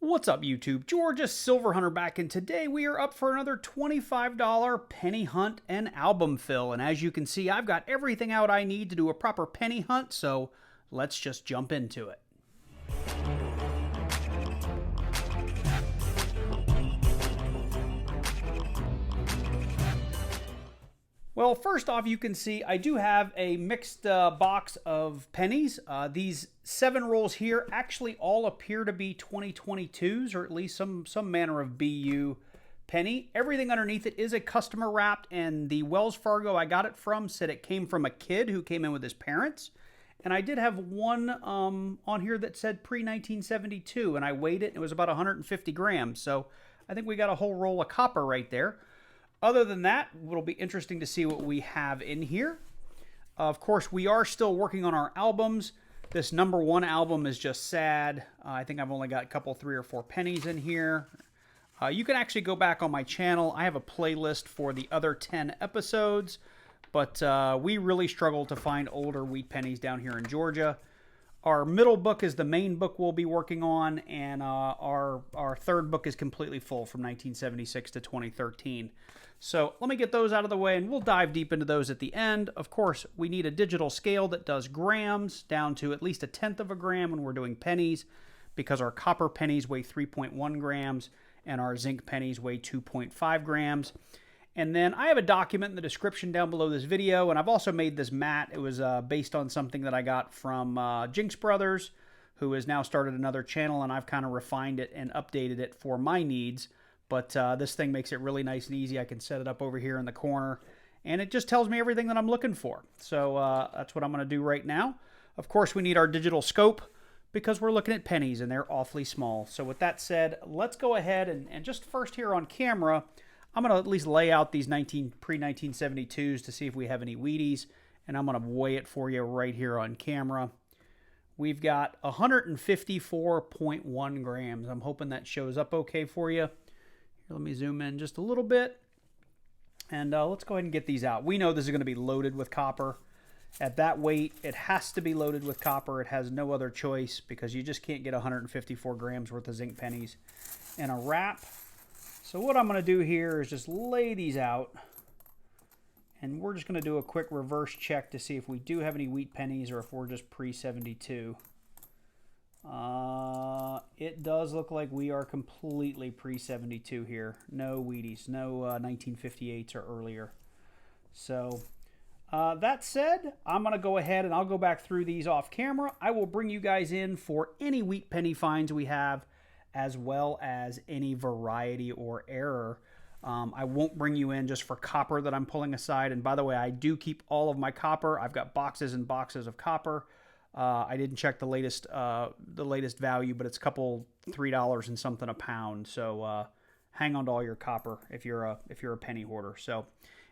What's up, YouTube? Georgia Silver Hunter back, and today we are up for another $25 penny hunt and album fill. And as you can see, I've got everything out I need to do a proper penny hunt, so let's just jump into it. Well, first off, you can see I do have a mixed box of pennies. These 7 rolls here actually all appear to be 2022s, or at least some manner of BU penny. Everything underneath it is a customer wrapped, and the Wells Fargo I got it from said it came from a kid who came in with his parents. And I did have one on here that said pre-1972, and I weighed it, and it was about 150 grams. So I think we got a whole roll of copper right there. Other than that, it'll be interesting to see what we have in here. Of course, we are still working on our albums. This #1 album is just sad. I think I've only got a couple, 3 or 4 pennies in here. You can actually go back on my channel. I have a playlist for the other 10 episodes, but we really struggle to find older wheat pennies down here in Georgia. Our middle book is the main book we'll be working on, and our third book is completely full from 1976 to 2013. So let me get those out of the way, and we'll dive deep into those at the end. Of course, we need a digital scale that does grams down to at least 1/10 of a gram when we're doing pennies, because our copper pennies weigh 3.1 grams and our zinc pennies weigh 2.5 grams. And then I have a document in the description down below this video, and I've also made this mat. It was based on something that I got from Jinx Brothers, who has now started another channel, and I've kind of refined it and updated it for my needs. But this thing makes it really nice and easy. I can set it up over here in the corner, and it just tells me everything that I'm looking for. So that's what I'm going to do right now. Of course, we need our digital scope because we're looking at pennies, and they're awfully small. So with that said, let's go ahead and just first here on camera, I'm going to at least lay out these pre-1972s to see if we have any wheaties, and I'm going to weigh it for you right here on camera. We've got 154.1 grams. I'm hoping that shows up okay for you. Here, let me zoom in just a little bit, and let's go ahead and get these out. We know this is going to be loaded with copper. At that weight, it has to be loaded with copper. It has no other choice because you just can't get 154 grams worth of zinc pennies in a wrap. So what I'm going to do here is just lay these out, and we're just going to do a quick reverse check to see if we do have any wheat pennies or if we're just pre-72. It does look like we are completely pre-72 here. No wheaties, no 1958s or earlier. So that said, I'm going to go ahead and I'll go back through these off camera. I will bring you guys in for any wheat penny finds we have, as well as any variety or error. I won't bring you in just for copper that I'm pulling aside. And by the way, I do keep all of my copper. I've got boxes and boxes of copper. I didn't check the latest value, but it's a couple $3 and something a pound. So hang on to all your copper if you're a penny hoarder. So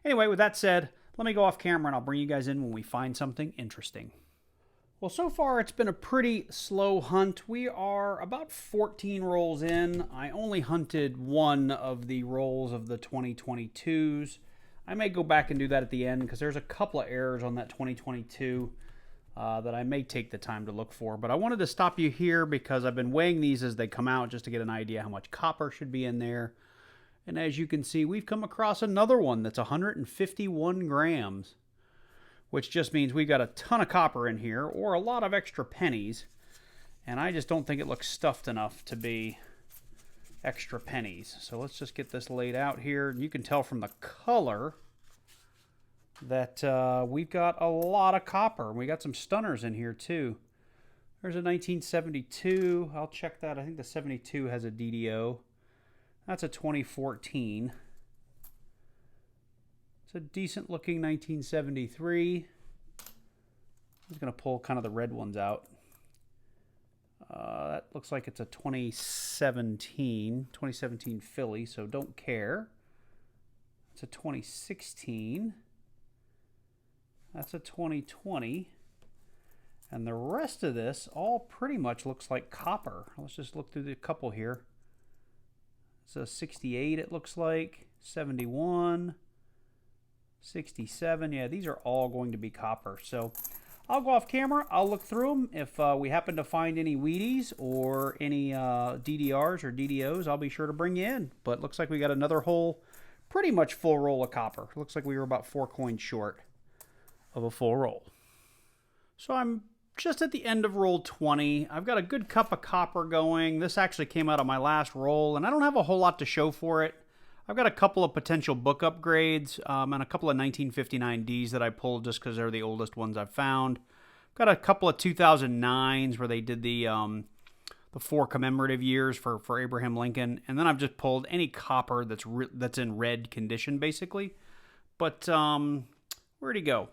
anyway, with that said, let me go off camera and I'll bring you guys in when we find something interesting. Well, so far it's been a pretty slow hunt. We are about 14 rolls in. I only hunted one of the rolls of the 2022s. I may go back and do that at the end because there's a couple of errors on that 2022 that I may take the time to look for. But I wanted to stop you here because I've been weighing these as they come out just to get an idea how much copper should be in there. And as you can see, we've come across another one that's 151 grams. Which just means we've got a ton of copper in here, or a lot of extra pennies, and I just don't think it looks stuffed enough to be extra pennies. So let's just get this laid out here. You can tell from the color that we've got a lot of copper. We got some stunners in here too. There's a 1972. I'll check that. I think the 72 has a DDO. That's a 2014. It's a decent looking 1973. I'm just going to pull kind of the red ones out. That looks like it's a 2017 Philly, so don't care. It's a 2016. That's a 2020. And the rest of this all pretty much looks like copper. Let's just look through the couple here. It's a 68, it looks like. 71. 67. Yeah, these are all going to be copper. So I'll go off camera. I'll look through them. If we happen to find any wheaties or any DDRs or DDOs, I'll be sure to bring you in. But looks like we got another whole, pretty much full roll of copper. Looks like we were about 4 coins short of a full roll. So I'm just at the end of roll 20. I've got a good cup of copper going. This actually came out of my last roll, and I don't have a whole lot to show for it. I've got a couple of potential book upgrades and a couple of 1959Ds that I pulled just because they're the oldest ones I've found. Got a couple of 2009s where they did the 4 commemorative years for Abraham Lincoln, and then I've just pulled any copper that's in red condition basically. But where'd he go?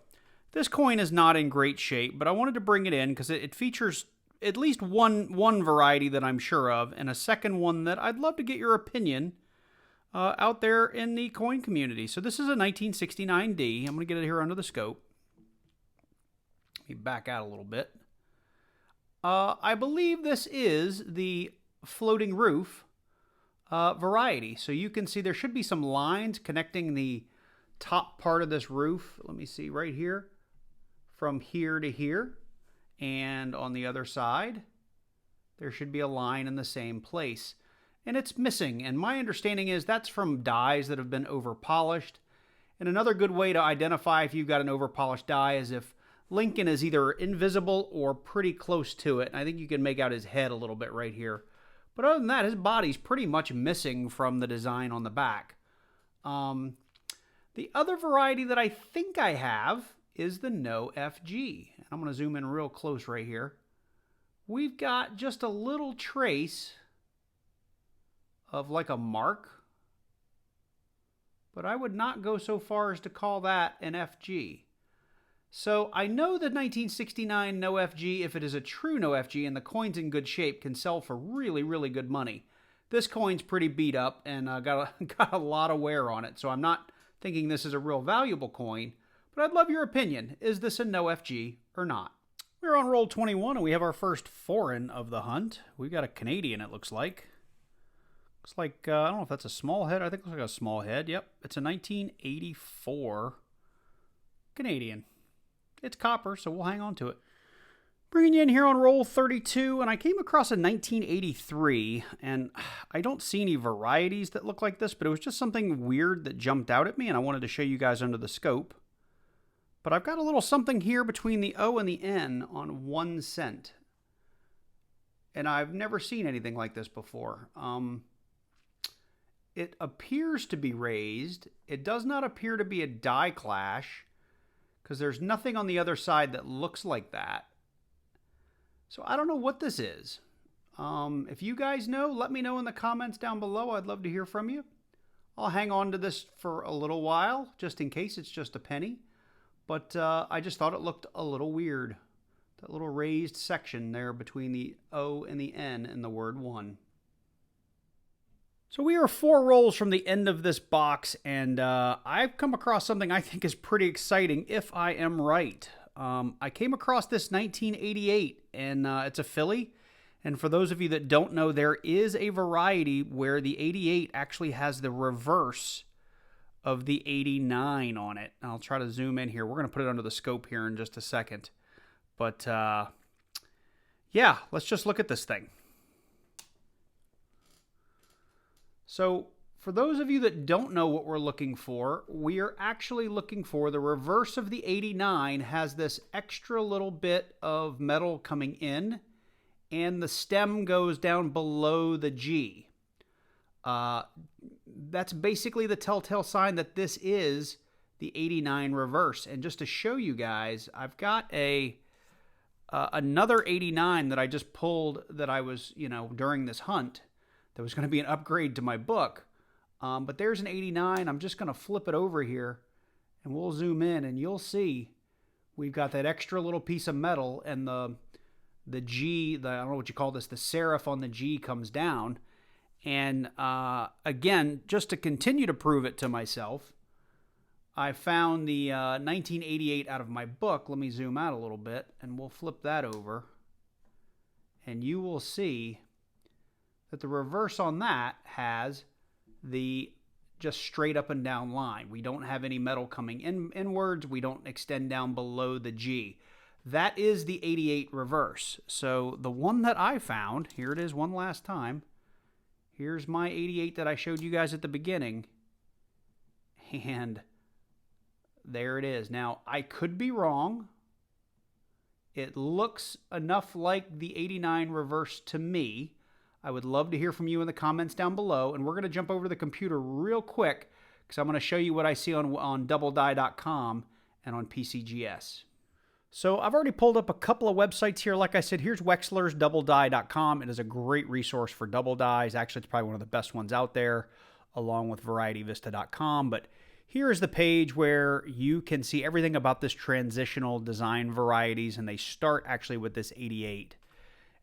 This coin is not in great shape, but I wanted to bring it in because it features at least one variety that I'm sure of, and a second one that I'd love to get your opinion out there in the coin community. So this is a 1969D. I'm going to get it here under the scope. Let me back out a little bit. I believe this is the floating roof variety. So you can see there should be some lines connecting the top part of this roof. Let me see right here. From here to here. And on the other side, there should be a line in the same place. And it's missing, and my understanding is that's from dies that have been over-polished. And another good way to identify if you've got an over-polished die is if Lincoln is either invisible or pretty close to it. And I think you can make out his head a little bit right here. But other than that, his body's pretty much missing from the design on the back. The other variety that I think I have is the No FG. And I'm going to zoom in real close right here. We've got just a little trace of like a mark, but I would not go so far as to call that an FG. So I know the 1969 No FG, if it is a true No FG and the coin's in good shape, can sell for really, really good money. This coin's pretty beat up and got a lot of wear on it, so I'm not thinking this is a real valuable coin, but I'd love your opinion. Is this a No FG or not? We're on roll 21 and we have our first foreign of the hunt. We've got a Canadian, it looks like. Looks like, I don't know if that's a small head. I think it looks like a small head. Yep, it's a 1984 Canadian. It's copper, so we'll hang on to it. Bringing you in here on roll 32, and I came across a 1983, and I don't see any varieties that look like this, but it was just something weird that jumped out at me, and I wanted to show you guys under the scope. But I've got a little something here between the O and the N on 1 cent. And I've never seen anything like this before. It appears to be raised. It does not appear to be a die clash because there's nothing on the other side that looks like that. So I don't know what this is. If you guys know, let me know in the comments down below. I'd love to hear from you. I'll hang on to this for a little while just in case it's just a penny. But I just thought it looked a little weird. That little raised section there between the O and the N in the word one. So we are 4 rolls from the end of this box, and I've come across something I think is pretty exciting if I am right. I came across this 1988, and it's a filly. And for those of you that don't know, there is a variety where the 88 actually has the reverse of the 89 on it. I'll try to zoom in here. We're going to put it under the scope here in just a second. But yeah, let's just look at this thing. So for those of you that don't know what we're looking for, we are actually looking for the reverse of the 89 has this extra little bit of metal coming in, and the stem goes down below the G. That's basically the telltale sign that this is the 89 reverse. And just to show you guys, I've got another 89 that I just pulled that I was, during this hunt. There was going to be an upgrade to my book. But there's an 89. I'm just going to flip it over here and we'll zoom in and you'll see we've got that extra little piece of metal, and the G, I don't know what you call this, the serif on the G comes down. And again, just to continue to prove it to myself, I found the 1988 out of my book. Let me zoom out a little bit and we'll flip that over. And you will see that the reverse on that has the just straight up and down line. We don't have any metal coming inwards. We don't extend down below the G. that is the 88 reverse. So the one that I found, here it is one last time. Here's my 88 that I showed you guys at the beginning. And there it is. Now, I could be wrong. It looks enough like the 89 reverse to me. I would love to hear from you in the comments down below. And we're going to jump over to the computer real quick because I'm going to show you what I see on doubledie.com and on PCGS. So I've already pulled up a couple of websites here. Like I said, here's Wexler's doubledie.com. It is a great resource for double dies. Actually, it's probably one of the best ones out there, along with varietyvista.com. But here is the page where you can see everything about this transitional design varieties, and they start actually with this 88.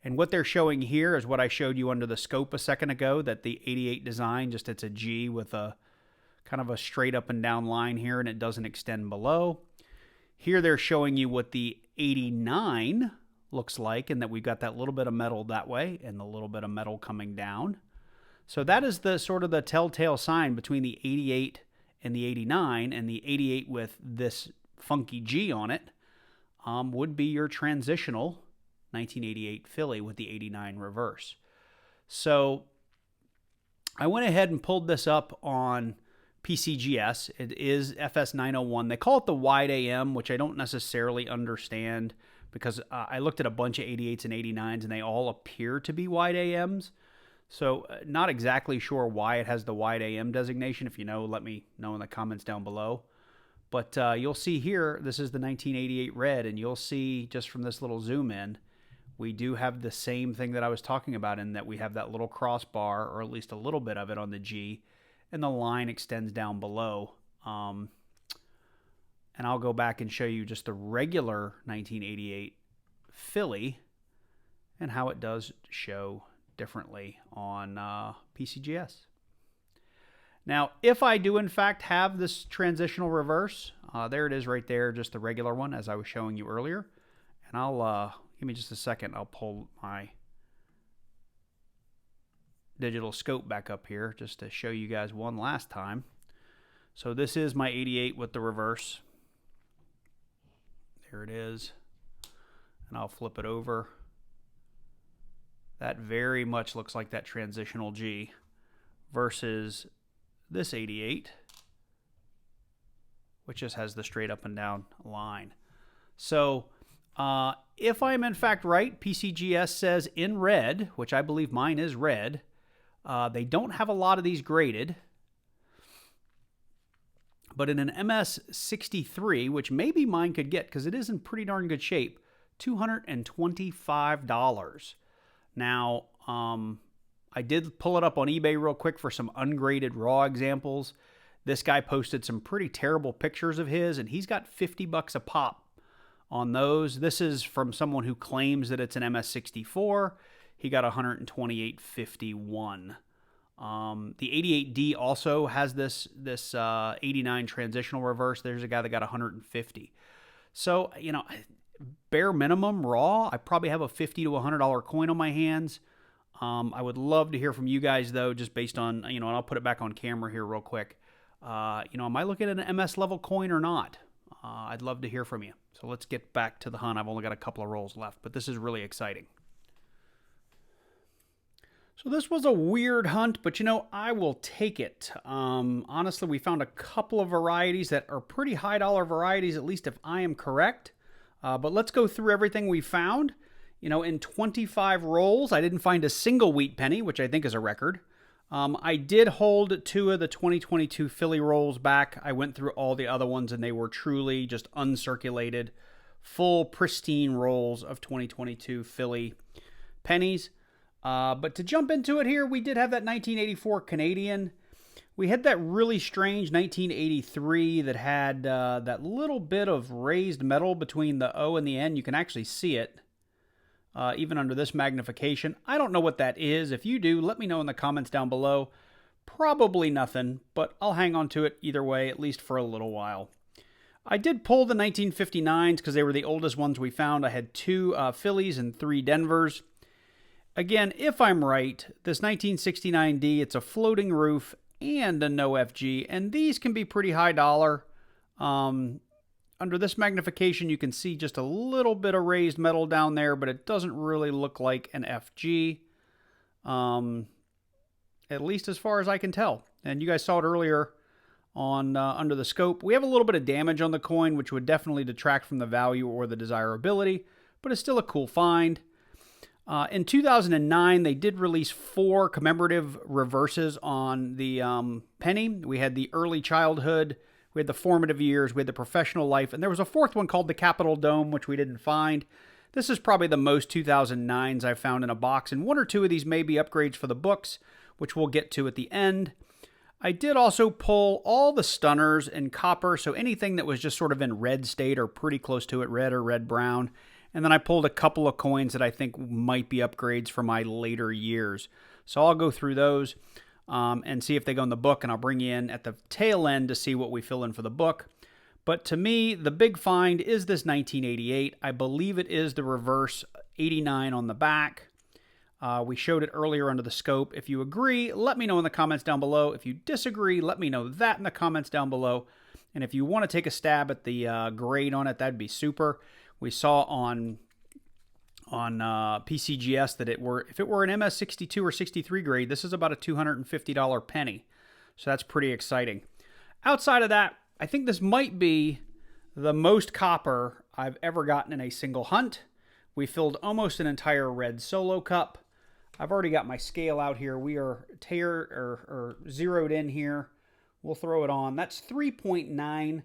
And what they're showing here is what I showed you under the scope a second ago, that the 88 design, just it's a G with a kind of a straight up and down line here, and it doesn't extend below. Here they're showing you what the 89 looks like, and that we've got that little bit of metal that way and the little bit of metal coming down. So that is the sort of the telltale sign between the 88 and the 89, and the 88 with this funky G on it would be your transitional 1988 Philly with the 89 reverse. So I went ahead and pulled this up on PCGS. It is FS901. They call it the wide AM, which I don't necessarily understand because I looked at a bunch of 88s and 89s and they all appear to be wide AMs. So not exactly sure why it has the wide AM designation. If you know, let me know in the comments down below. But you'll see here, this is the 1988 red, and you'll see just from this little zoom in, we do have the same thing that I was talking about in that we have that little crossbar, or at least a little bit of it on the G, and the line extends down below. And I'll go back and show you just the regular 1988 Philly and how it does show differently on PCGS. Now, if I do in fact have this transitional reverse, there it is right there, just the regular one as I was showing you earlier. And I'll, give me just a second, I'll pull my digital scope back up here just to show you guys one last time. So this is my 88 with the reverse. There it is. And I'll flip it over. That very much looks like that transitional G versus this 88, which just has the straight up and down line. So if I'm in fact right, PCGS says in red, which I believe mine is red, they don't have a lot of these graded. But in an MS63, which maybe mine could get because it is in pretty darn good shape, $225. Now, I did pull it up on eBay real quick for some ungraded raw examples. This guy posted some pretty terrible pictures of his, and he's got $50 a pop on those. This is from someone who claims that it's an MS64. He got $128.51. The 88D also has this 89 transitional reverse. There's a guy that got $150. So, you know, bare minimum raw, I probably have a $50 to $100 coin on my hands. I would love to hear from you guys though, just based on, you know, and I'll put it back on camera here real quick. You know, am I looking at an MS level coin or not? I'd love to hear from you. So let's get back to the hunt. I've only got a couple of rolls left, but this is really exciting. So this was a weird hunt, but you know, I will take it. Honestly, we found a couple of varieties that are pretty high dollar varieties, at least if I am correct. But let's go through everything we found. You know, in 25 rolls, I didn't find a single wheat penny, which I think is a record. I did hold 2 of the 2022 Philly rolls back. I went through all the other ones, and they were truly just uncirculated, full, pristine rolls of 2022 Philly pennies. But to jump into it here, we did have that 1984 Canadian. We had that really strange 1983 that had that little bit of raised metal between the O and the N. You can actually see it, even under this magnification. I don't know what that is. If you do, let me know in the comments down below. Probably nothing, but I'll hang on to it either way, at least for a little while. I did pull the 1959s because they were the oldest ones we found. I had 2 Phillies and 3 Denvers. Again, if I'm right, this 1969D, it's a floating roof and a no FG, and these can be pretty high dollar. under this magnification, you can see just a little bit of raised metal down there, but it doesn't really look like an FG, at least as far as I can tell. And you guys saw it earlier on under the scope. We have a little bit of damage on the coin, which would definitely detract from the value or the desirability, but it's still a cool find. In 2009, they did release 4 commemorative reverses on the penny. We had the early childhood, we had the formative years, we had the professional life, and there was a 4th one called the Capitol Dome, which we didn't find. This is probably the most 2009s I've found in a box, and 1 or 2 of these may be upgrades for the books, which we'll get to at the end. I did also pull all the stunners in copper, so anything that was just sort of in red state or pretty close to it, red or red-brown. And then I pulled a couple of coins that I think might be upgrades for my later years. So I'll go through those and see if they go in the book, and I'll bring you in at the tail end to see what we fill in for the book. But to me, the big find is this 1988. I believe it is the reverse 89 on the back. We showed it earlier under the scope. If you agree, let me know in the comments down below. If you disagree, let me know that in the comments down below. And if you want to take a stab at the grade on it, that'd be super. We saw on PCGS that if it were an MS62 or 63 grade, this is about a $250 penny. So that's pretty exciting. Outside of that, I think this might be the most copper I've ever gotten in a single hunt. We filled almost an entire red solo cup. I've already got my scale out here. We are zeroed in here. We'll throw it on. That's 3.9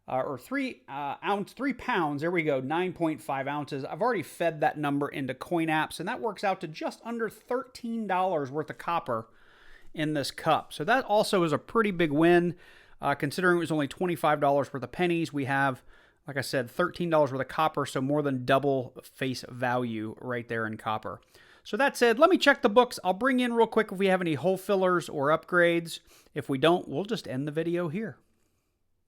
or 3 pounds. There we go, 9.5 ounces. I've already fed that number into coin apps, and that works out to just under $13 worth of copper in this cup. So that also is a pretty big win, considering it was only $25 worth of pennies. We have, like I said, $13 worth of copper, so more than double face value right there in copper. So that said, let me check the books. I'll bring in real quick if we have any hole fillers or upgrades. If we don't, we'll just end the video here.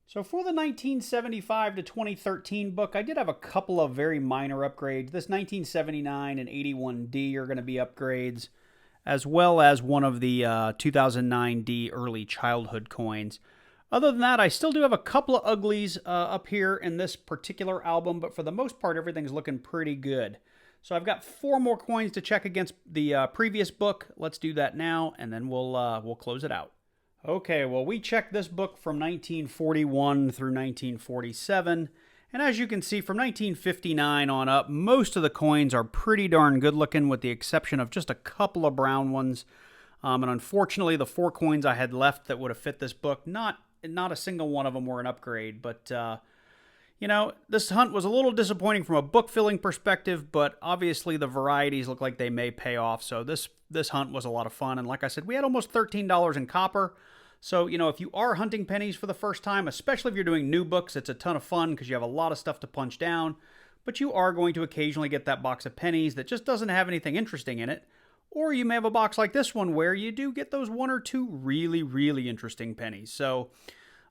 So for the 1975 to 2013 book, I did have a couple of very minor upgrades. This 1979 and 81D are going to be upgrades, as well as one of the 2009D early childhood coins. Other than that, I still do have a couple of uglies up here in this particular album, but for the most part, everything's looking pretty good. So I've got 4 more coins to check against the previous book. Let's do that now, and then we'll close it out. Okay, well, we checked this book from 1941 through 1947, and as you can see, from 1959 on up, most of the coins are pretty darn good looking, with the exception of just a couple of brown ones. And unfortunately, the 4 coins I had left that would have fit this book, not a single one of them were an upgrade, but you know, this hunt was a little disappointing from a book filling perspective, but obviously the varieties look like they may pay off. So this hunt was a lot of fun. And like I said, we had almost $13 in copper. So, you know, if you are hunting pennies for the first time, especially if you're doing new books, it's a ton of fun because you have a lot of stuff to punch down. But you are going to occasionally get that box of pennies that just doesn't have anything interesting in it. Or you may have a box like this one where you do get those 1 or 2 really, really interesting pennies. So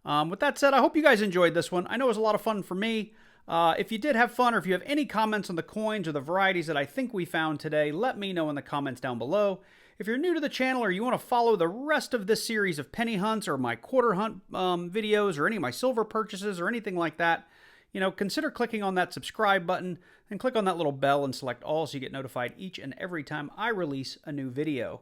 with that said, I hope you guys enjoyed this one. I know it was a lot of fun for me. If you did have fun, or if you have any comments on the coins or the varieties that I think we found today, let me know in the comments down below. If you're new to the channel or you want to follow the rest of this series of penny hunts or my quarter hunt videos or any of my silver purchases or anything like that, you know, consider clicking on that subscribe button and click on that little bell and select all so you get notified each and every time I release a new video.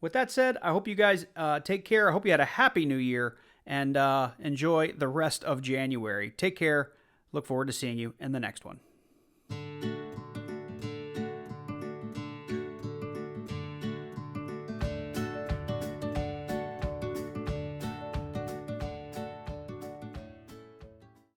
With that said, I hope you guys take care. I hope you had a happy new year and enjoy the rest of January. Take care. Look forward to seeing you in the next one.